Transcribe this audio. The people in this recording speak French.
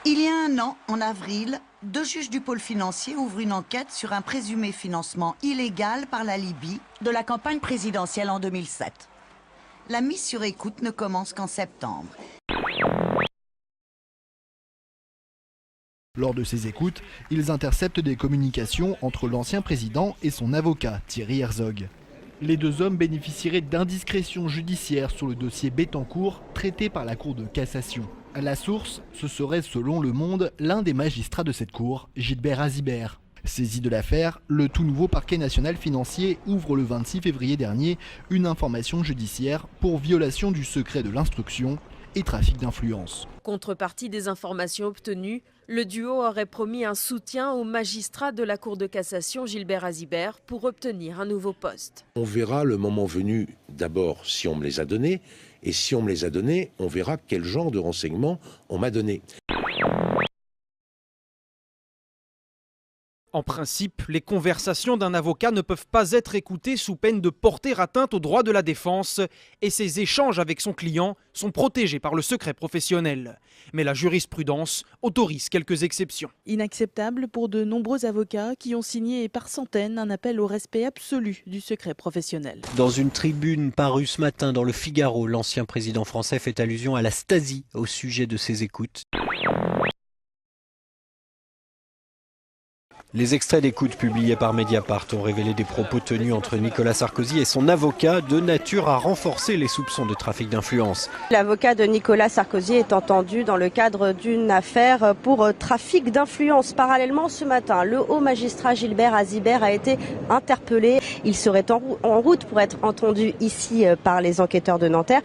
Il y a un an, en avril, 2 juges du pôle financier ouvrent une enquête sur un présumé financement illégal par la Libye de la campagne présidentielle en 2007. La mise sur écoute ne commence qu'en septembre. Lors de ces écoutes, ils interceptent des communications entre l'ancien président et son avocat, Thierry Herzog. Les deux hommes bénéficieraient d'indiscrétions judiciaires sur le dossier Bettencourt traité par la Cour de cassation. À la source, ce serait selon Le Monde l'un des magistrats de cette cour, Gilbert Azibert. Saisi de l'affaire, le tout nouveau parquet national financier ouvre le 26 février dernier une information judiciaire pour violation du secret de l'instruction et trafic d'influence. Contrepartie des informations obtenues, le duo aurait promis un soutien au magistrat de la Cour de cassation Gilbert Azibert pour obtenir un nouveau poste. On verra le moment venu, d'abord si on me les a donnés, et si on me les a donnés, on verra quel genre de renseignements on m'a donné. En principe, les conversations d'un avocat ne peuvent pas être écoutées sous peine de porter atteinte aux droits de la défense et ses échanges avec son client sont protégés par le secret professionnel. Mais la jurisprudence autorise quelques exceptions. Inacceptable pour de nombreux avocats qui ont signé par centaines un appel au respect absolu du secret professionnel. Dans une tribune parue ce matin dans le Figaro, l'ancien président français fait allusion à la Stasi au sujet de ses écoutes. Les extraits d'écoute publiés par Mediapart ont révélé des propos tenus entre Nicolas Sarkozy et son avocat de nature à renforcer les soupçons de trafic d'influence. L'avocat de Nicolas Sarkozy est entendu dans le cadre d'une affaire pour trafic d'influence. Parallèlement, ce matin, le haut magistrat Gilbert Azibert a été interpellé. Il serait en route pour être entendu ici par les enquêteurs de Nanterre.